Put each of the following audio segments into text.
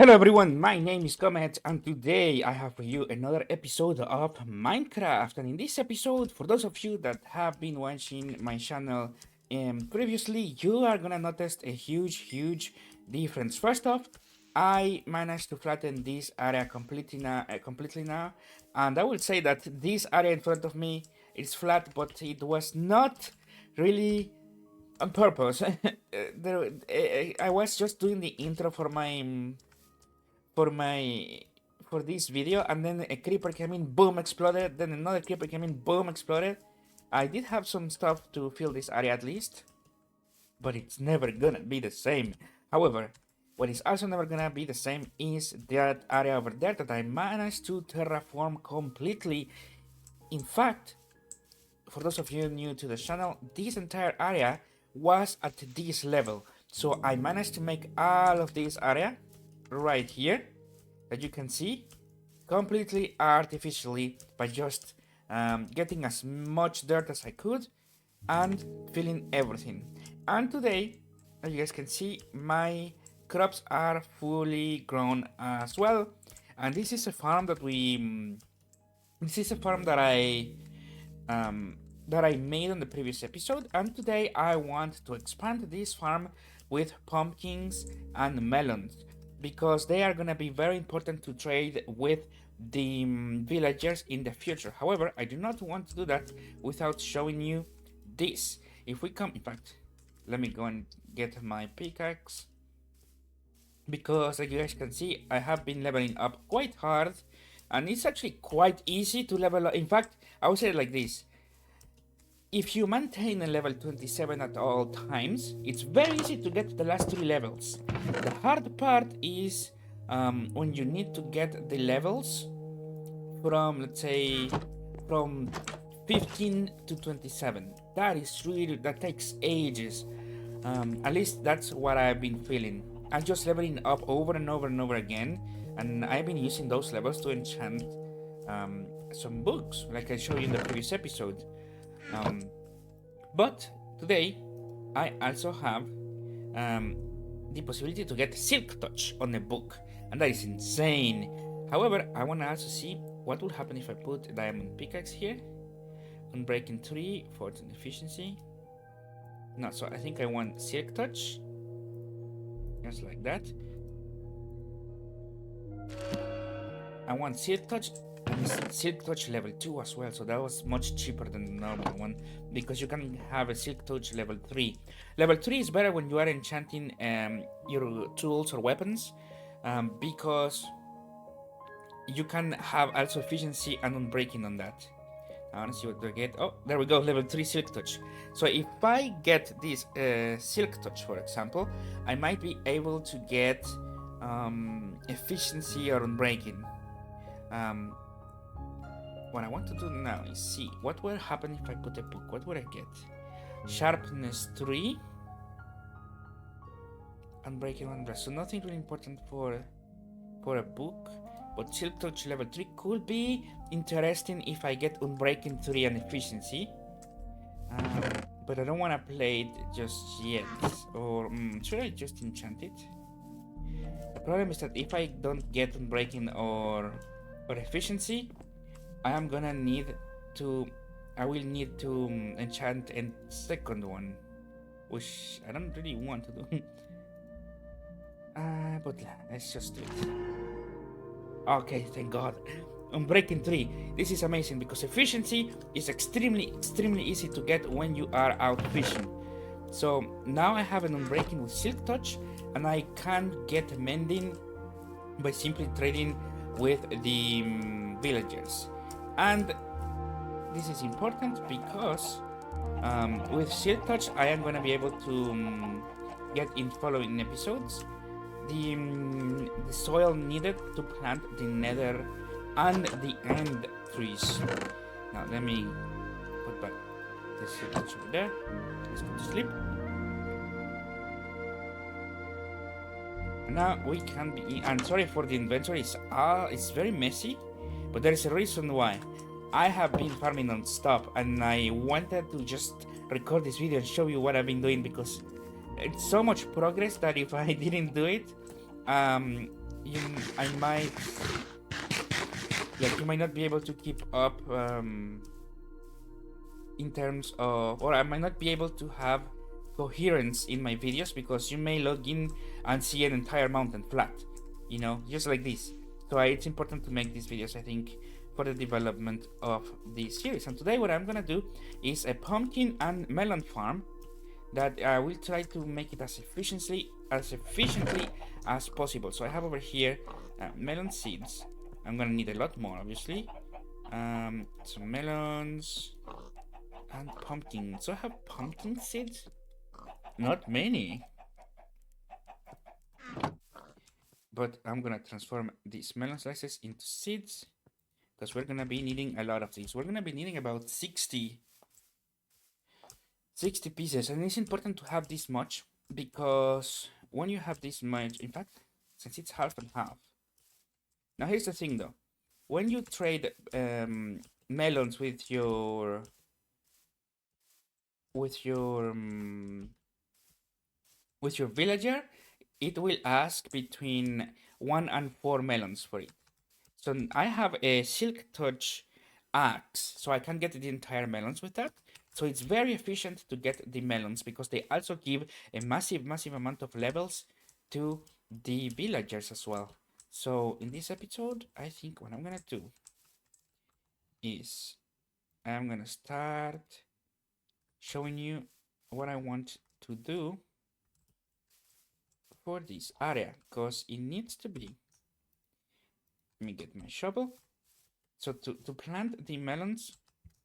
Hello everyone, my name is Comet and today I have for you another episode of Minecraft. And in this episode, for those of you that have been watching my channel previously, you are gonna notice a huge difference. First off, I managed to flatten this area completely now, and I will say that this area in front of me is flat, but it was not really on purpose. I was just doing the intro for my for this video, and then a creeper came in, boom, exploded. Then another creeper came in, boom, exploded. I did have some stuff to fill this area at least, but it's never gonna be the same. However, what is also never gonna be the same is that area over there that I managed to terraform completely. In fact, for those of you new to the channel, this entire area was at this level. So I managed to make all of this area right here that you can see completely artificially by just getting as much dirt as I could and filling everything. And today, as you guys can see, my crops are fully grown as well. And this is a farm that I made on the previous episode, and today I want to expand this farm with pumpkins and melons because they are gonna be very important to trade with the villagers in the future. However, I do not want to do that without showing you this. If we come, in fact, let me go and get my pickaxe because as you guys can see, I have been leveling up quite hard and it's actually quite easy to level up. In fact, I would say it like this. If you maintain a level 27 at all times, it's very easy to get the last 3 levels. The hard part is when you need to get the levels from, let's say, from 15 to 27. That takes ages. At least that's what I've been feeling. I'm just leveling up over and over and over again, and I've been using those levels to enchant some books, like I showed you in the previous episode. But today, I also have the possibility to get Silk Touch on a book, and that is insane. However, I want to also see what would happen if I put a diamond pickaxe here. Unbreaking 3 for its efficiency. No, so I think I want Silk Touch. Just like that. I want Silk Touch. Silk Touch level 2 as well, so that was much cheaper than the normal one because you can have a Silk Touch level 3. Level 3 is better when you are enchanting your tools or weapons because you can have also efficiency and unbreaking on that. I want to see what do I get. Oh, there we go, level 3 Silk Touch. So if I get this Silk Touch, for example, I might be able to get efficiency or unbreaking. What I want to do now is see what will happen if I put a book. What would I get? Sharpness 3. Unbreaking 1. So nothing really important for a book. But Silk Touch level 3 could be interesting if I get Unbreaking 3 and efficiency. But I don't want to play it just yet. Or should I just enchant it? The problem is that if I don't get Unbreaking or efficiency, I will need to enchant a second one, which I don't really want to do. But let's just do it. Okay, thank God. Unbreaking 3. This is amazing because efficiency is extremely easy to get when you are out fishing. So now I have an Unbreaking with Silk Touch, and I can get mending by simply trading with the villagers. And this is important because with Silk Touch I am going to be able to get in following episodes the soil needed to plant the nether and the end trees. Now let me put back the Silk Touch over there. Let's go to sleep. Now we can be. And sorry for the inventory, it's very messy, but there is a reason why. I have been farming non-stop, and I wanted to just record this video and show you what I've been doing because it's so much progress that if I didn't do it, I might, like, you might not be able to keep up in terms of, or I might not be able to have coherence in my videos because you may log in and see an entire mountain flat, you know, just like this. So it's important to make these videos, I think, for the development of this series. And today what I'm gonna do is a pumpkin and melon farm that I will try to make it as efficiently as possible. So I have over here melon seeds. I'm gonna need a lot more, obviously. Some melons and pumpkin. So I have pumpkin seeds? Not many. But I'm gonna transform these melon slices into seeds because we're gonna be needing a lot of these. We're gonna be needing about 60 pieces, and it's important to have this much because when you have this much, in fact, since it's half and half. Now here's the thing though. When you trade melons with your villager, it will ask between 1 and 4 melons for it. So I have a silk touch axe, so I can get the entire melons with that. So it's very efficient to get the melons because they also give a massive amount of levels to the villagers as well. So in this episode, I think what I'm gonna do is I'm gonna start showing you what I want to do for this area because it needs to be. Let me get my shovel. So to plant the melons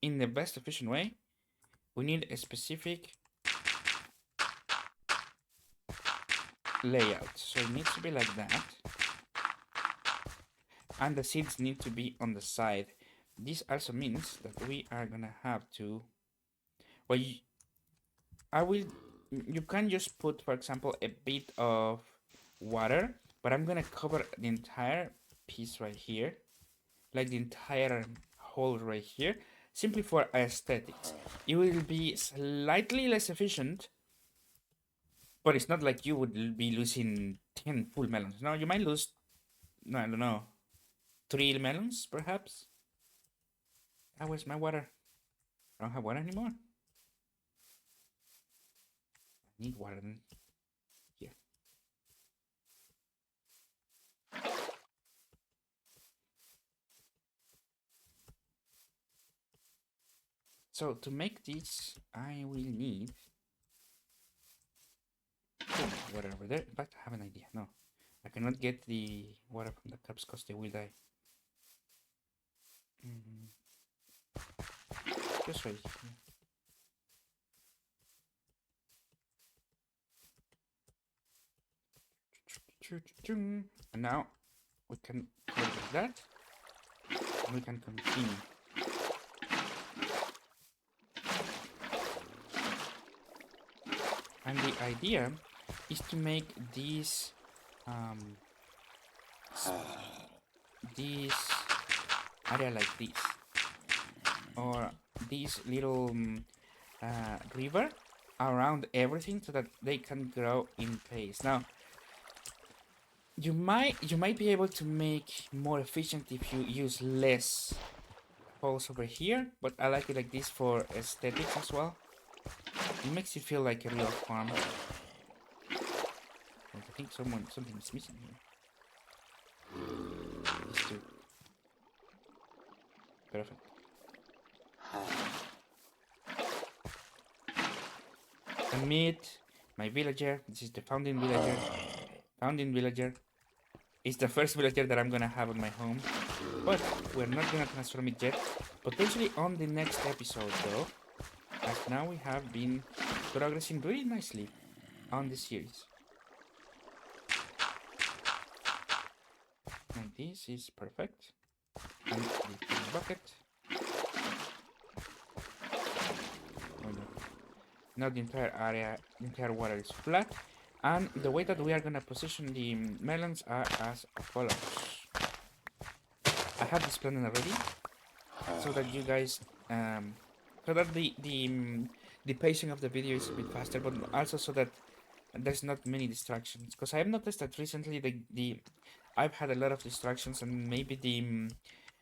in the best efficient way, we need a specific layout. So it needs to be like that. And the seeds need to be on the side. This also means that we are gonna have to, well, you can just put, for example, a bit of water, but I'm gonna cover the entire piece right here, like the entire hole right here, simply for aesthetics. It will be slightly less efficient, but it's not like you would be losing 10 full melons. No, you might lose, no, I don't know, 3 melons perhaps. Ah, where's my water? I don't have water anymore. I need water then. Here. So to make this, I will need water over there. In fact, I have an idea. No, I cannot get the water from the cups because they will die. Just right here. And now we can close that. And we can continue. And the idea is to make this area like this, or this little river around everything so that they can grow in place. Now you might be able to make more efficient if you use less holes over here, but I like it like this for aesthetics as well. It makes it feel like a real farm. I think something's missing here. These two. Perfect. I meet my villager. This is the founding villager. Founding villager is the first villager that I'm gonna have on my home, but we're not gonna transform it yet. Potentially on the next episode though, as now we have been progressing really nicely on the series. And this is perfect. And the bucket. Oh, no. Now the entire area, the entire water is flat. And the way that we are gonna position the melons are as follows. I have this plan already, so that you guys, so that the pacing of the video is a bit faster, but also so that there's not many distractions. Because I have noticed that recently I've had a lot of distractions, and maybe the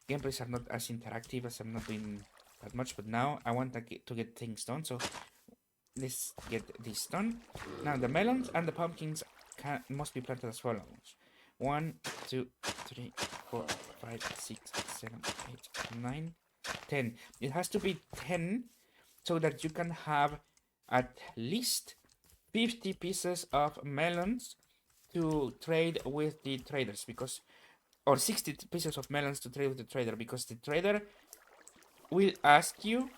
gameplays are not as interactive as I'm not doing that much. But now I want to get things done, so let's get this done. Now the melons and the pumpkins must be planted as follows: 1, 2, 3, 4, 5, 6, 7, 8, 9, 10. It has to be 10 so that you can have at least 50 pieces of melons to trade with the traders, because or 60 pieces of melons to trade with the trader, because the trader will ask you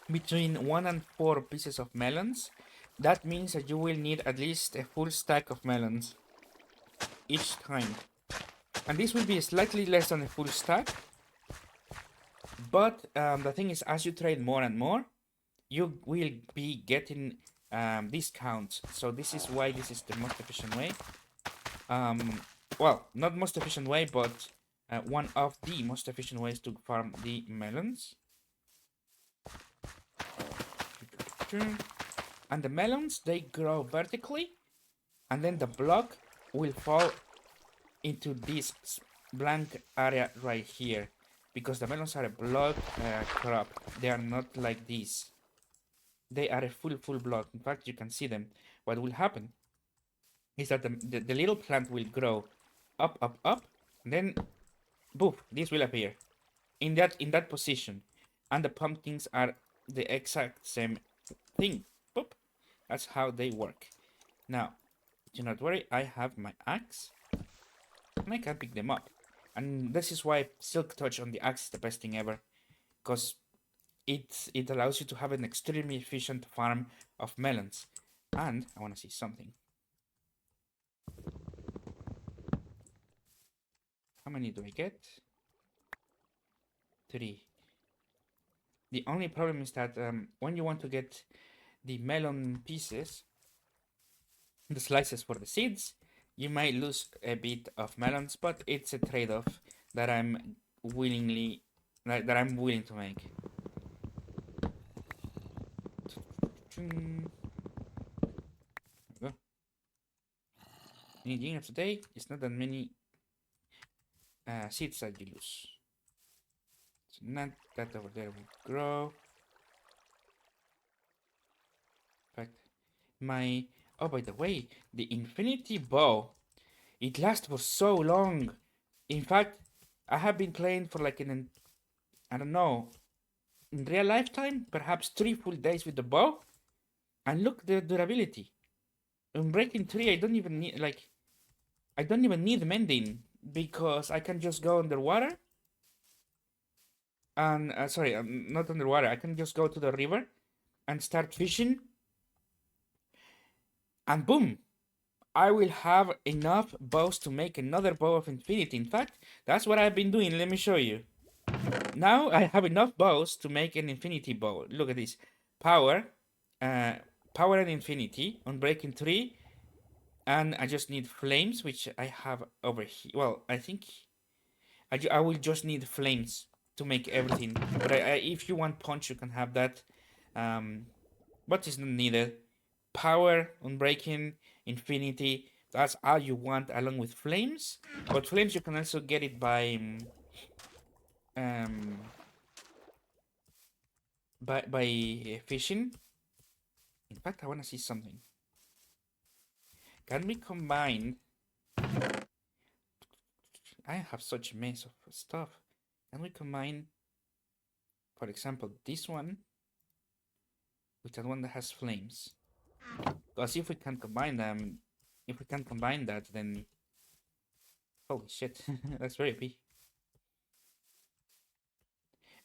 between 1 and 4 pieces of melons. That means that you will need at least a full stack of melons each time. And this will be slightly less than a full stack. But the thing is, as you trade more and more, you will be getting discounts. So this is why this is the most efficient way. Well, not most efficient way, but one of the most efficient ways to farm the melons. And the melons, they grow vertically, and then the block will fall into this blank area right here, because the melons are a block crop. They are not like this. They are a full block. In fact, you can see them. What will happen is that the little plant will grow up, and then boom, this will appear in that position, and the pumpkins are the exact same thing. Boop. That's how they work. Now, do not worry, I have my axe, and I can pick them up. And this is why Silk Touch on the axe is the best thing ever, because it allows you to have an extremely efficient farm of melons. And I want to see something. How many do I get? 3. The only problem is that when you want to get the melon pieces, the slices for the seeds, you might lose a bit of melons, but it's a trade-off that I'm willing to make. There we go. In today, it's not that many seeds that you lose. So not that over there will grow. In fact, oh, by the way, the infinity bow, it lasts for so long. In fact, I have been playing for like I don't know, in real lifetime, perhaps 3 full days with the bow, and look the durability. In breaking 3, I don't even need mending, because I can just go underwater. And sorry, not underwater. I can just go to the river and start fishing, and boom, I will have enough bows to make another bow of infinity. In fact, that's what I've been doing. Let me show you. Now I have enough bows to make an infinity bow. Look at this. Power and infinity on breaking 3. And I just need flames, which I have over here. Well, I think I will just need flames to make everything. But if you want punch, you can have that. But it's not needed. Power on breaking, infinity. That's all you want, along with flames. But flames, you can also get it by fishing. In fact, I want to see something. Can we combine? I have such a mess of stuff. Can we combine, for example, this one with that one that has flames? Because if we can combine them, then holy shit, that's very OP.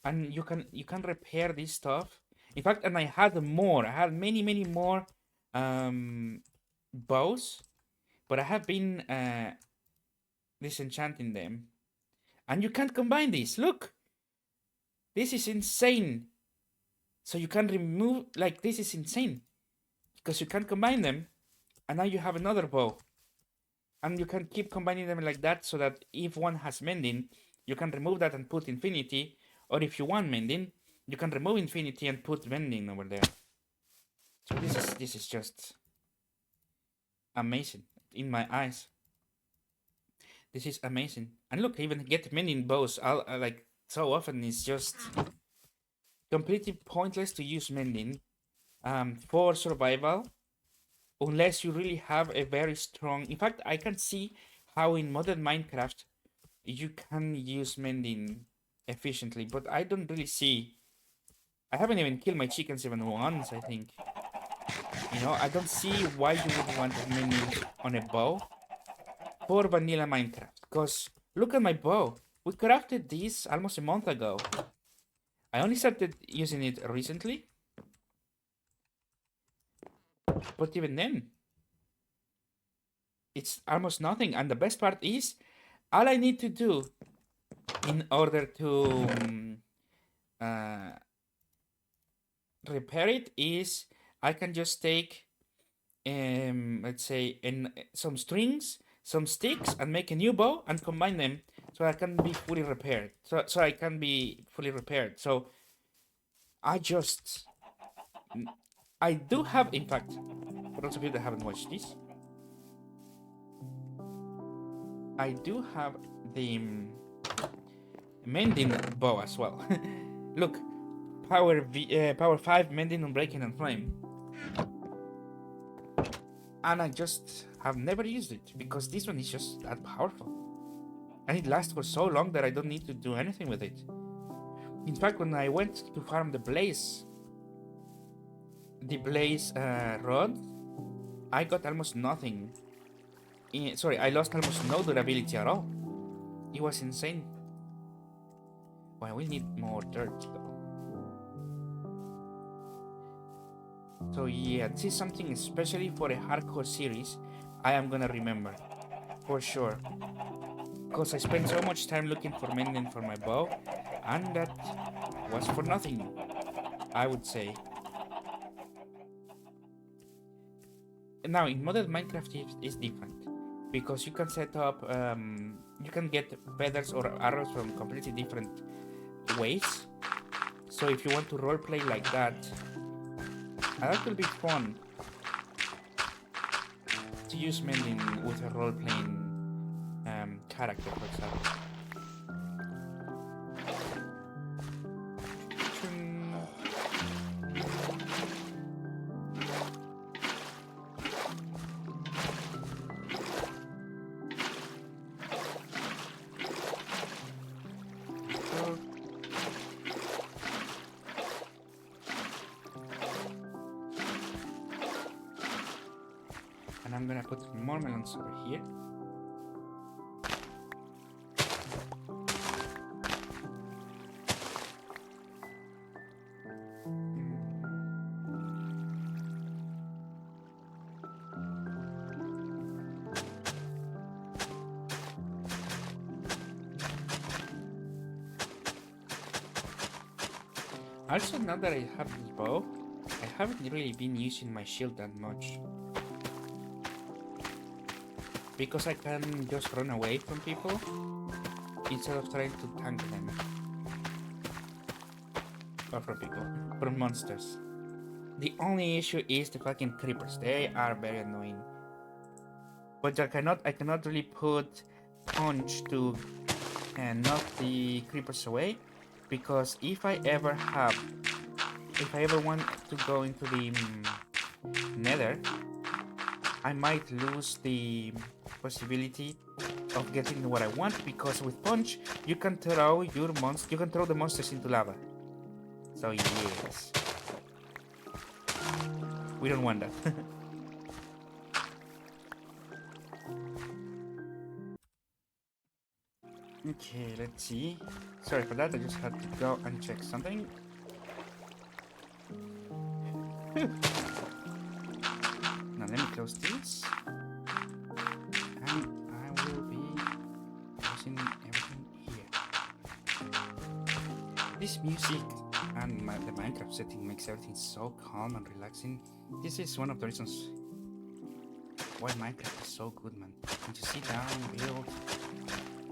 And you can repair this stuff. In fact, and I had more. I had many more bows, but I have been disenchanting them. And you can't combine these. Look, this is insane. So you can remove, like, this is insane, because you can't combine them, and now you have another bow. And you can keep combining them like that, so that if one has mending, you can remove that and put infinity. Or if you want mending, you can remove infinity and put mending over there. So this is just amazing in my eyes. This is amazing. And look, I even get mending bows. Like so often, it's just completely pointless to use mending for survival unless you really have a very strong. In fact, I can see how in modern Minecraft you can use mending efficiently, but I don't really see. I haven't even killed my chickens even once, I think. You know, I don't see why you would want mending on a bow for vanilla Minecraft. Because look at my bow. We crafted this almost a month ago. I only started using it recently. But even then, it's almost nothing. And the best part is, all I need to do in order to uh, repair it is I can just take let's say some strings, some sticks, and make a new bow and combine them so I can be fully repaired. So I can be fully repaired. So I just I do have, in fact, for those of you that haven't watched this, I do have the mending bow as well. Look, power 5 mending, unbreaking, and flame. And I just have never used it because this one is just that powerful. And it lasts for so long that I don't need to do anything with it. In fact, when I went to farm the blaze rod, I got almost nothing. Sorry, I lost almost no durability at all. It was insane. Well, we need more dirt though. So yeah, this is something especially for a hardcore series I am gonna remember for sure. Because I spent so much time looking for mending for my bow, and that was for nothing, I would say. Now, in modded Minecraft is different, because you can set up, you can get feathers or arrows from completely different ways. So if you want to roleplay like that will be fun to use mending with a role-playing character, for example. And I'm gonna put more melons over here. Also, now that I have this bow, I haven't really been using my shield that much. Because I can just run away from people instead of trying to tank them. Or from people, from monsters. The only issue is the fucking creepers. They are very annoying. But I cannot really put punch to knock the creepers away, because if I ever want to go into the nether, I might lose the possibility of getting what I want, because with punch you can throw the monsters into lava. So yes, we don't want that. Okay, let's see. Sorry for that, I just had to go and check something. Now let me close this. And I will be closing everything here. This music and the Minecraft setting makes everything so calm and relaxing. This is one of the reasons why Minecraft is so good, man. And to sit down, build,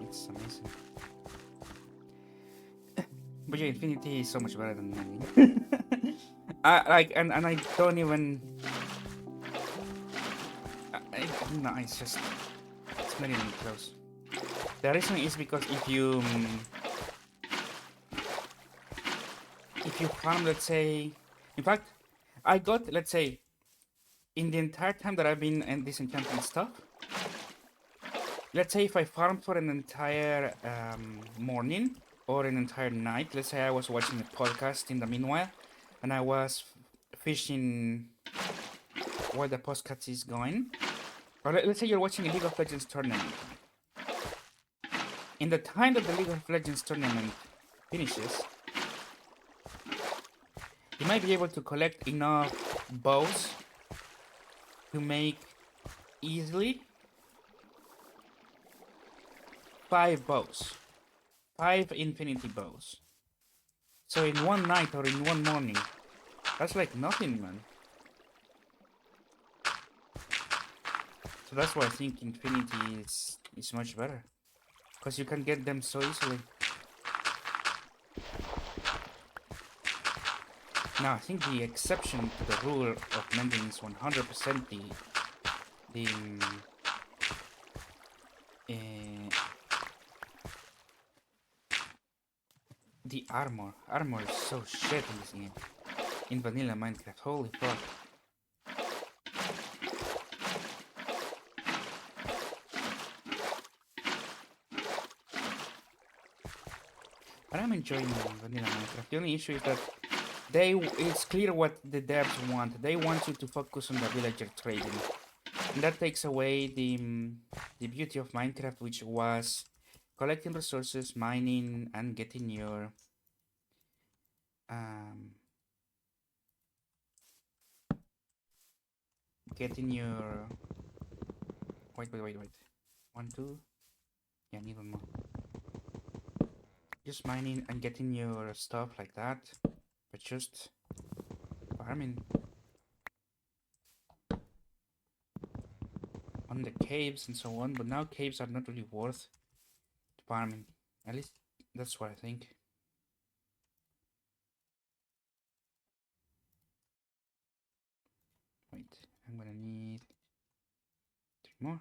it's amazing. But yeah, Infinity is so much better than Mending. And I don't even. No, it's not even close. The reason is because if you farm, let's say, in fact, I got, let's say, in the entire time that I've been in this enchanting stuff, let's say if I farmed for an entire morning or an entire night, let's say I was watching a podcast in the meanwhile, and I was fishing while the podcast is going, or let's say you're watching a League of Legends tournament. In the time that the League of Legends tournament finishes, you might be able to collect enough bows to make easily 5 bows, 5 infinity bows. So in one night or in one morning, that's like nothing, man. So that's why I think infinity is much better, because you can get them so easily. Now I think the exception to the rule of mending is 100% the uh, the armor. Armor is so shit in this game. In vanilla Minecraft, holy fuck. But I'm enjoying vanilla Minecraft. The only issue is that it's clear what the devs want. They want you to focus on the villager trading. And that takes away the beauty of Minecraft, which was collecting resources, mining, and getting your wait. 1, 2. Yeah, need one more. Just mining and getting your stuff like that, but just farming on the caves and so on. But now caves are not really worth farming. At least that's what I think. Wait, I'm gonna need 3 more.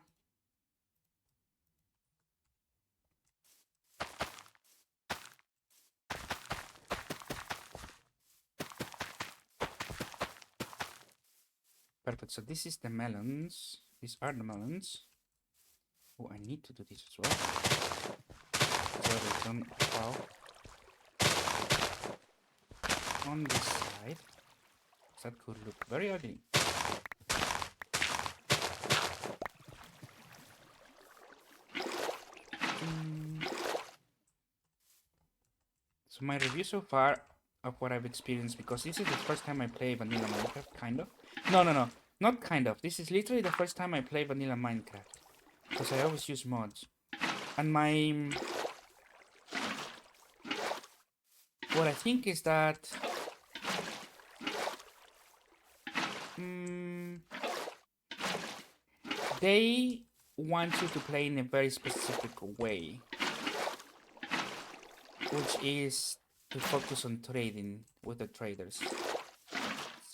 Perfect. So this is the melons. These are the melons. Oh, I need to do this as well. So they don't fall on this side. That could look very ugly. So my review so far of what I've experienced, because this is the first time I play vanilla Minecraft, kind of. No, not kind of. This is literally the first time I play vanilla Minecraft, because I always use mods. And what I think is that they want you to play in a very specific way, which is to focus on trading with the traders.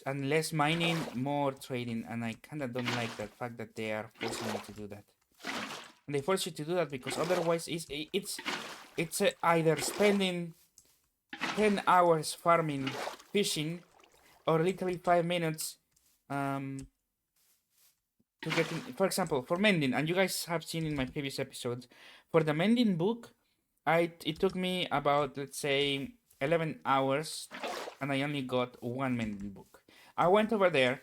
And less mining, more trading, and I kind of don't like that fact that they are forcing you to do that. And they force you to do that because otherwise it's either spending 10 hours farming, fishing, or literally 5 minutes to get in. For example, for mending, and you guys have seen in my previous episodes, for the mending book, it took me about, let's say, 11 hours, and I only got 1 mending book. I went over there,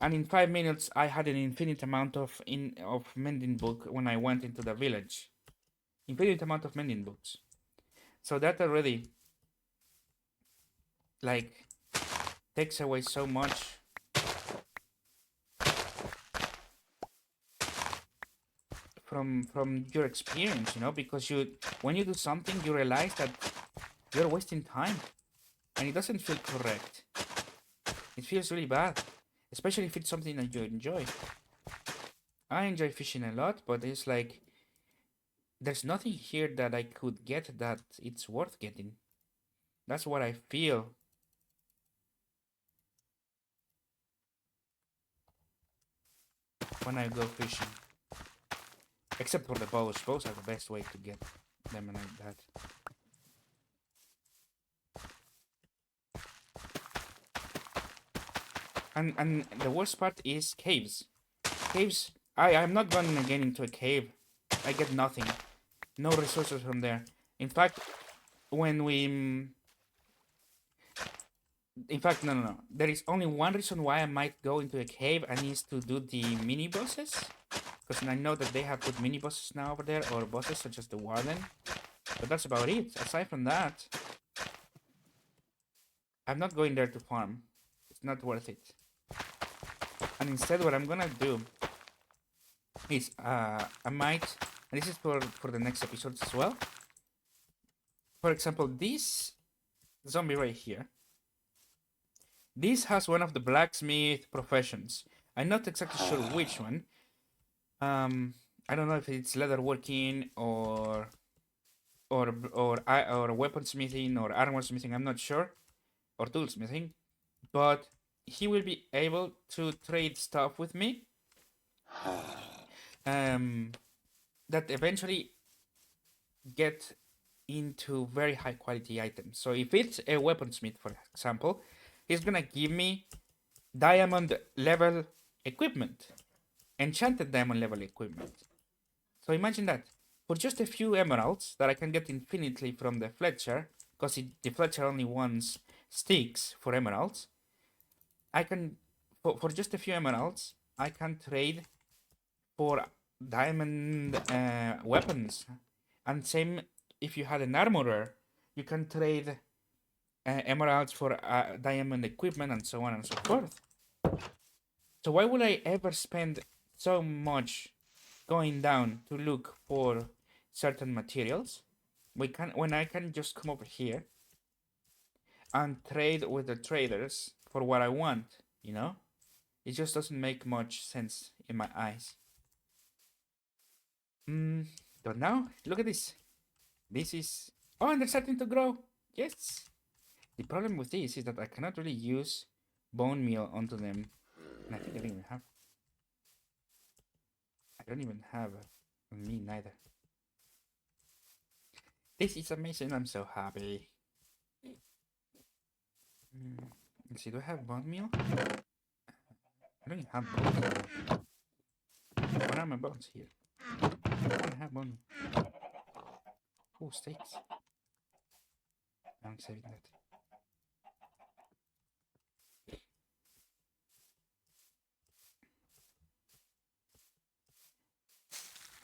and in 5 minutes I had an infinite amount of mending book when I went into the village. Infinite amount of mending books. So that already like takes away so much from your experience, because when you do something you realize that you're wasting time and it doesn't feel correct. It feels really bad, especially if it's something that you enjoy. I enjoy fishing a lot, but it's like there's nothing here that I could get that it's worth getting. That's what I feel when I go fishing. Except for the bows. Bows are the best way to get them like that. And the worst part is caves. Caves. I'm not running again into a cave. I get nothing. No resources from there. In fact, when we in fact, no. There is only one reason why I might go into a cave, and is to do the mini bosses. Because I know that they have put mini bosses now over there, or bosses such as the warden. But that's about it. Aside from that, I'm not going there to farm. It's not worth it. And instead, what I'm gonna do is, I might, and this is for the next episodes as well. For example, this zombie right here. This has one of the blacksmith professions. I'm not exactly sure which one. I don't know if it's leatherworking or weaponsmithing or armor smithing. I'm not sure, or toolsmithing, but he will be able to trade stuff with me. That eventually get into very high quality items. So if it's a weaponsmith, for example, he's gonna give me diamond level equipment, enchanted diamond level equipment. So imagine that for just a few emeralds that I can get infinitely from the Fletcher, because the Fletcher only wants sticks for emeralds. I can, for just a few emeralds, I can trade for diamond weapons. And same if you had an armorer, you can trade emeralds for diamond equipment, and so on and so forth. So why would I ever spend so much going down to look for certain materials when I can just come over here and trade with the traders for what I want, you know? It just doesn't make much sense in my eyes. But now, look at this. This is... Oh, and they're starting to grow. Yes. The problem with this is that I cannot really use bone meal onto them. And I think I don't even have... I don't even have me neither. This is amazing. I'm so happy. Let's see, do I have bone meal? I don't even have bones. Where are my bones here? I don't have bone meal. Oh, steaks. I'm saving that.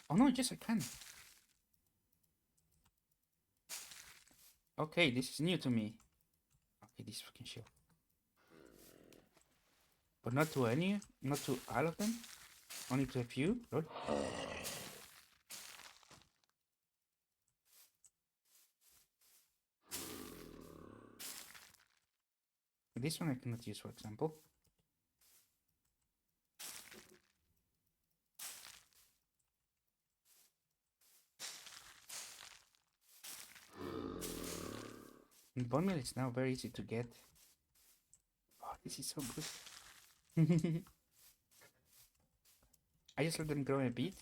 Oh no, yes I can. Okay, this is new to me. Okay, this fucking shield. But not to any, not to all of them. Only to a few. Lord. This one I cannot use, for example. And bone meal is now very easy to get. Oh, this is so good. I just let them grow a bit.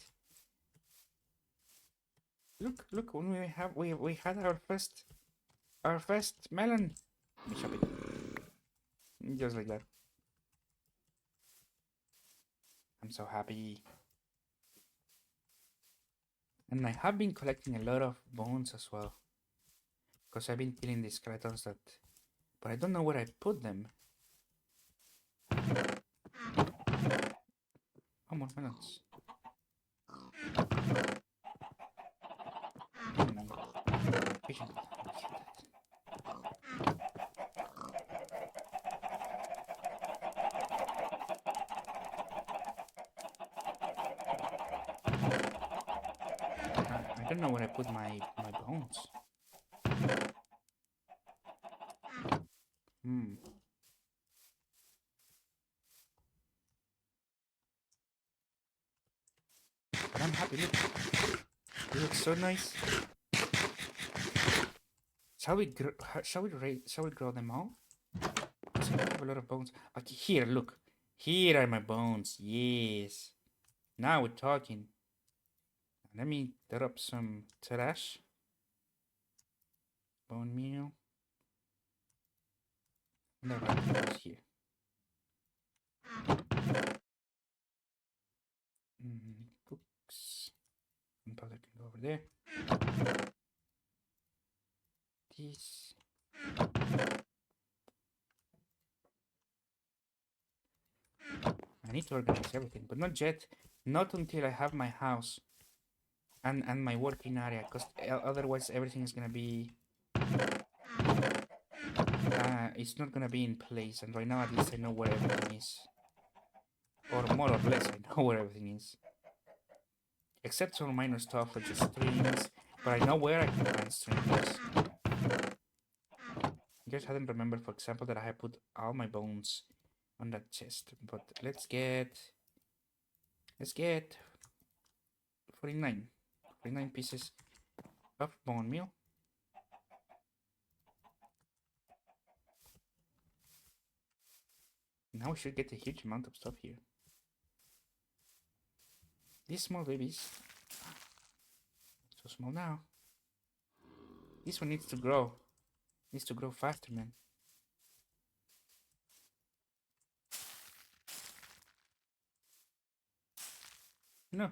Look, when we had our first melon. Let me chop it. Just like that. I'm so happy. And I have been collecting a lot of bones as well. Because I've been killing these skeletons that... But I don't know where I put them. Oh, more melons. Patient. I don't know where I put my bones. But I'm happy. Look, it looks so nice. Shall we grow them all? Because I have a lot of bones. Okay, here, look. Here are my bones. Yes. Now we're talking. Let me drop some trash. Bone meal. No, right here. Books. Gunpowder can go over there. This. I need to organize everything, but not yet. Not until I have my house and my working area, because otherwise everything is gonna be it's not gonna be in place. And right now, at least I know where everything is, or more or less, I know where everything is, except some minor stuff like the strings. But I know where I can find strings. I just hadn't remembered, for example, that I had put all my bones on that chest. But let's get 49 pieces of bone meal. Now we should get a huge amount of stuff here. These small babies, so small now. This one needs to grow. Needs to grow faster, man. No.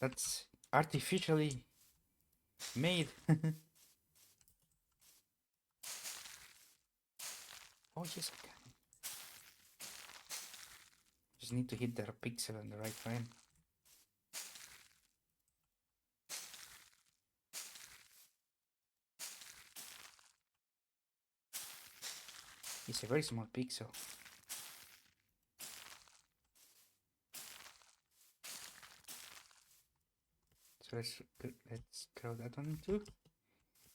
That's artificially made. Oh, yes, I can. Just need to hit the pixel on the right frame. It's a very small pixel. So let's grow that one too.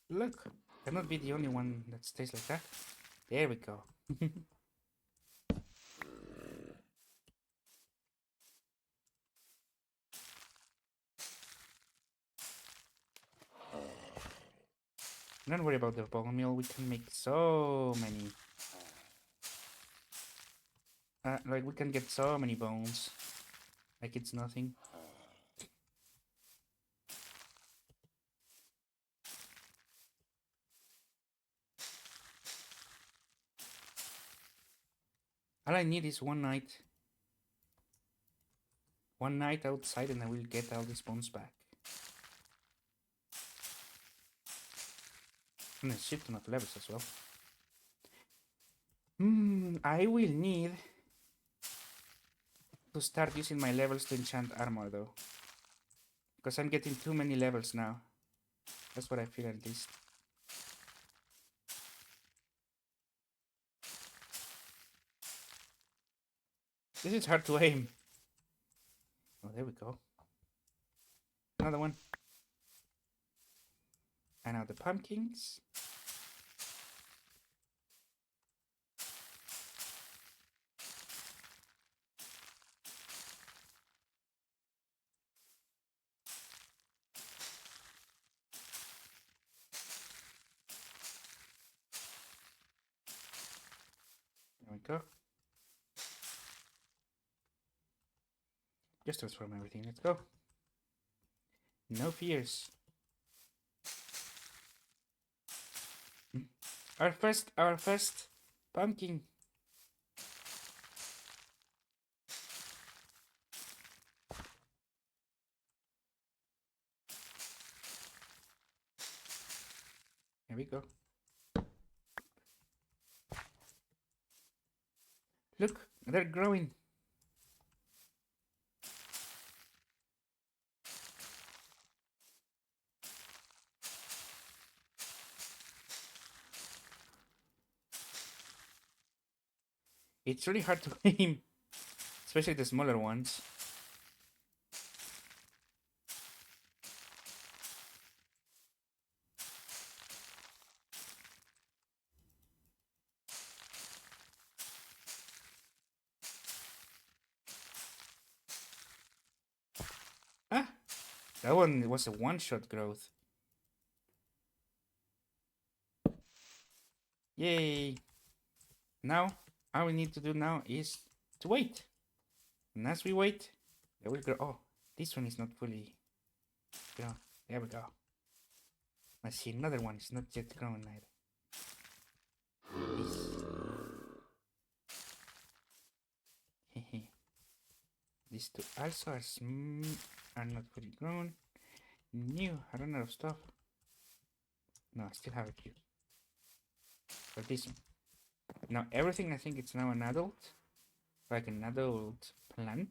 Look, cannot be the only one that stays like that. There we go. Don't worry about the bone meal. We can make so many. Like we can get so many bones. Like it's nothing. All I need is one night. One night outside and I will get all these bones back. And a shit ton of levels as well. I will need to start using my levels to enchant armor though. Because I'm getting too many levels now. That's what I feel at least. This is hard to aim. Oh, there we go. Another one. And now the pumpkins. There we go. Just transform everything. Let's go. No fears. Our first pumpkin. Here we go. Look, they're growing. It's really hard to aim, especially the smaller ones. Ah, that one was a one-shot growth. Yay! Now, all we need to do now is to wait. And as we wait, they will grow. Oh, This one is not fully grown. There we go. I see another one. It's not yet grown either. This. These two also are not fully grown. New. I run out of stuff. No, I still have a few. But this one. Now everything I think it's now an adult. Like an adult plant.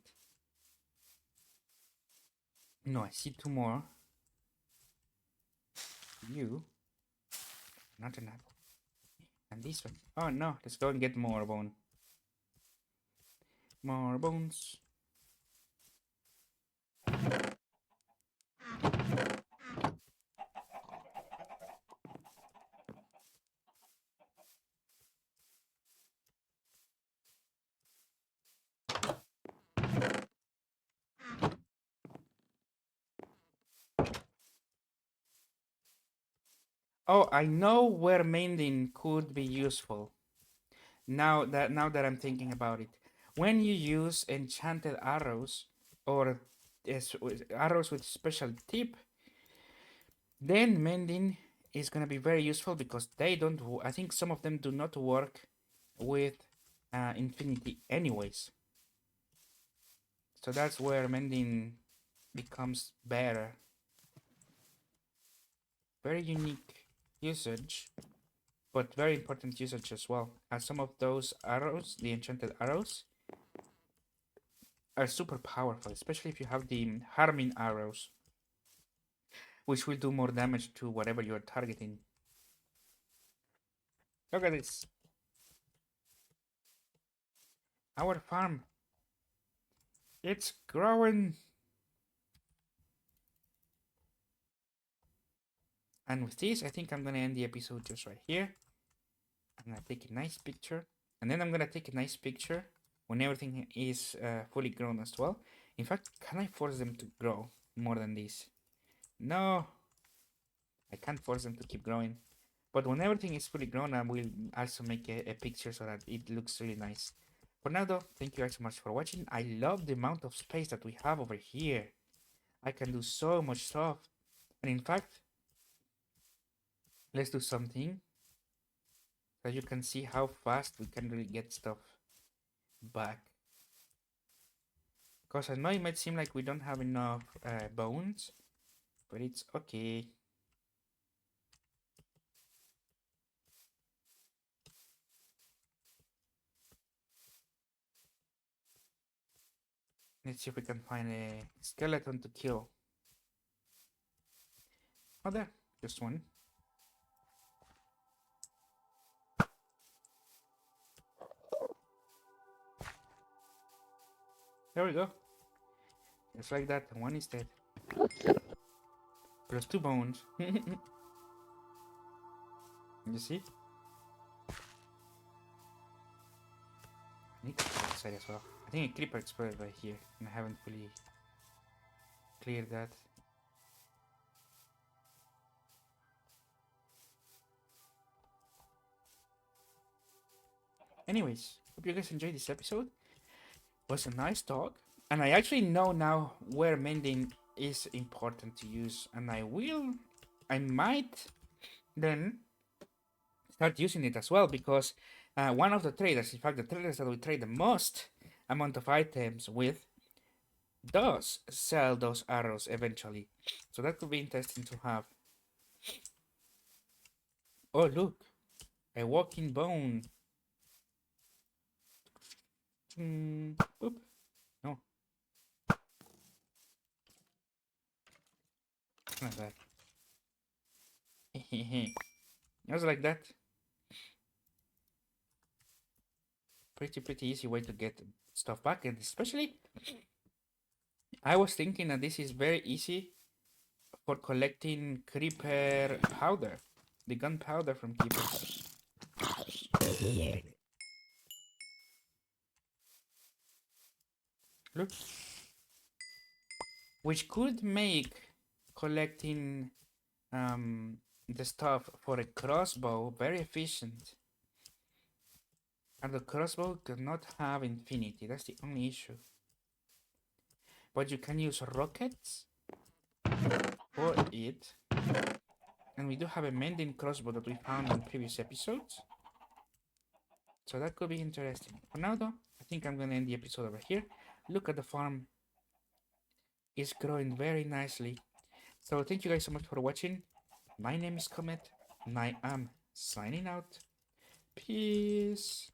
No, I see two more. You. Not an apple. And this one. Oh no, let's go and get more bone. More bones. Oh, I know where mending could be useful. Now that I'm thinking about it. When you use enchanted arrows or arrows with special tip, then mending is gonna be very useful because they don't. I think some of them do not work with infinity anyways. So that's where mending becomes better. Very unique usage, but very important usage as well. As some of those arrows, the enchanted arrows, are super powerful, especially if you have the harming arrows, which will do more damage to whatever you're targeting. Look at this. Our farm. It's growing. And with this, I think I'm gonna end the episode just right here. I'm gonna take a nice picture. And then I'm gonna take a nice picture when everything is fully grown as well. In fact, can I force them to grow more than this? No. I can't force them to keep growing. But when everything is fully grown, I will also make a picture so that it looks really nice. For now though, thank you guys so much for watching. I love the amount of space that we have over here. I can do so much stuff. And in fact, let's do something so you can see how fast we can really get stuff back. Because I know it might seem like we don't have enough bones, but it's okay. Let's see if we can find a skeleton to kill. Oh, there, just one. There we go. Just like that, one is dead. Plus 2 bones. You see? I need to go outside as well. I think a creeper exploded right here, and I haven't fully cleared that. Anyways, hope you guys enjoyed this episode. It was a nice talk, and I actually know now where mending is important to use, and I might then start using it as well because one of the traders, in fact, the traders that we trade the most amount of items with, does sell those arrows eventually. So that could be interesting to have. Oh, look, a walking bone. Oop. No. Not that. Just like that. Pretty easy way to get stuff back, and especially I was thinking that this is very easy for collecting creeper powder, the gunpowder from creepers. Look, which could make collecting the stuff for a crossbow very efficient. And the crossbow does not have infinity. That's the only issue. but you can use rockets for it. And we do have a mending crossbow that we found in previous episodes. So that could be interesting. For now though, I think I'm gonna end the episode over here. Look at the farm. It's growing very nicely. So thank you guys so much for watching. My name is Comet, and I am signing out. Peace.